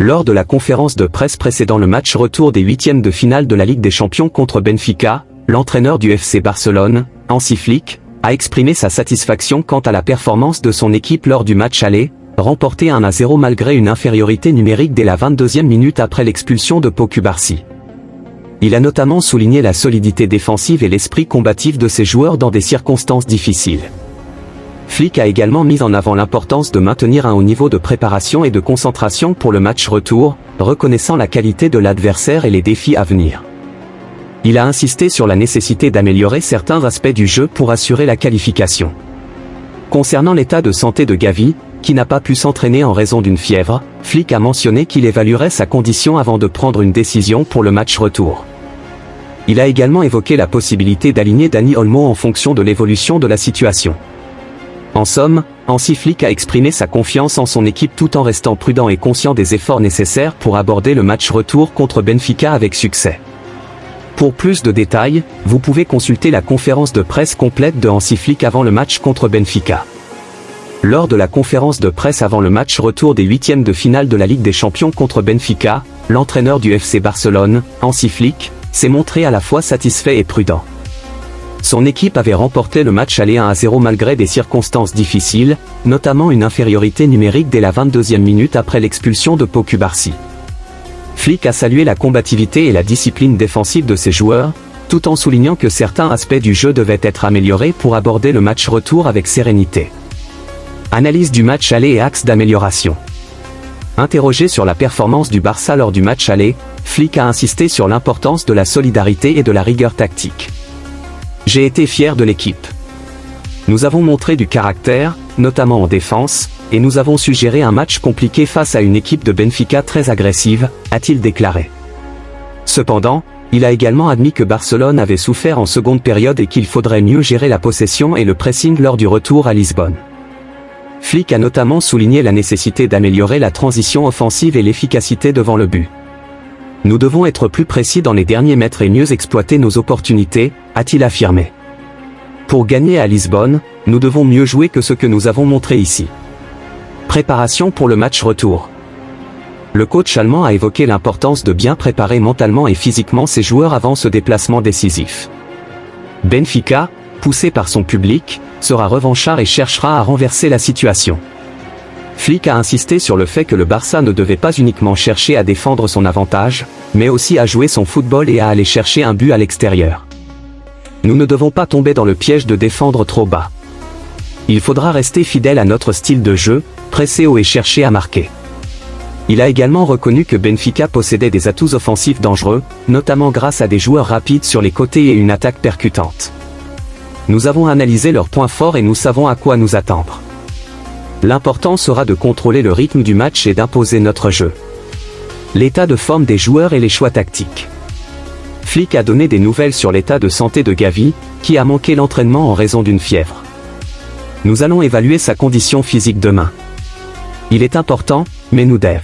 Lors de la conférence de presse précédant le match retour des huitièmes de finale de la Ligue des Champions contre Benfica, l'entraîneur du FC Barcelone, Hansi Flick, a exprimé sa satisfaction quant à la performance de son équipe lors du match aller, remporté 1-0 malgré une infériorité numérique dès la 22e minute après l'expulsion de Pau Cubarsí. Il a notamment souligné la solidité défensive et l'esprit combatif de ses joueurs dans des circonstances difficiles. Flick a également mis en avant l'importance de maintenir un haut niveau de préparation et de concentration pour le match retour, reconnaissant la qualité de l'adversaire et les défis à venir. Il a insisté sur la nécessité d'améliorer certains aspects du jeu pour assurer la qualification. Concernant l'état de santé de Gavi, qui n'a pas pu s'entraîner en raison d'une fièvre, Flick a mentionné qu'il évaluerait sa condition avant de prendre une décision pour le match retour. Il a également évoqué la possibilité d'aligner Dani Olmo en fonction de l'évolution de la situation. En somme, Hansi Flick a exprimé sa confiance en son équipe tout en restant prudent et conscient des efforts nécessaires pour aborder le match retour contre Benfica avec succès. Pour plus de détails, vous pouvez consulter la conférence de presse complète de Hansi Flick avant le match contre Benfica. Lors de la conférence de presse avant le match retour des huitièmes de finale de la Ligue des Champions contre Benfica, l'entraîneur du FC Barcelone, Hansi Flick, s'est montré à la fois satisfait et prudent. Son équipe avait remporté le match aller 1-0 malgré des circonstances difficiles, notamment une infériorité numérique dès la 22e minute après l'expulsion de Pau Cubarsí. Flick a salué la combativité et la discipline défensive de ses joueurs, tout en soulignant que certains aspects du jeu devaient être améliorés pour aborder le match retour avec sérénité. Analyse du match aller et axes d'amélioration. Interrogé sur la performance du Barça lors du match aller, Flick a insisté sur l'importance de la solidarité et de la rigueur tactique. J'ai été fier de l'équipe. Nous avons montré du caractère, notamment en défense, et nous avons su gérer un match compliqué face à une équipe de Benfica très agressive, a-t-il déclaré. Cependant, il a également admis que Barcelone avait souffert en seconde période et qu'il faudrait mieux gérer la possession et le pressing lors du retour à Lisbonne. Flick a notamment souligné la nécessité d'améliorer la transition offensive et l'efficacité devant le but. Nous devons être plus précis dans les derniers mètres et mieux exploiter nos opportunités, a-t-il affirmé. Pour gagner à Lisbonne, nous devons mieux jouer que ce que nous avons montré ici. Préparation pour le match retour. Le coach allemand a évoqué l'importance de bien préparer mentalement et physiquement ses joueurs avant ce déplacement décisif. Benfica, poussé par son public, sera revanchard et cherchera à renverser la situation. Flick a insisté sur le fait que le Barça ne devait pas uniquement chercher à défendre son avantage, mais aussi à jouer son football et à aller chercher un but à l'extérieur. Nous ne devons pas tomber dans le piège de défendre trop bas. Il faudra rester fidèle à notre style de jeu, presser haut et chercher à marquer. Il a également reconnu que Benfica possédait des atouts offensifs dangereux, notamment grâce à des joueurs rapides sur les côtés et une attaque percutante. Nous avons analysé leurs points forts et nous savons à quoi nous attendre. L'important sera de contrôler le rythme du match et d'imposer notre jeu. L'état de forme des joueurs et les choix tactiques. Flick a donné des nouvelles sur l'état de santé de Gavi, qui a manqué l'entraînement en raison d'une fièvre. Nous allons évaluer sa condition physique demain. Il est important, mais nous devons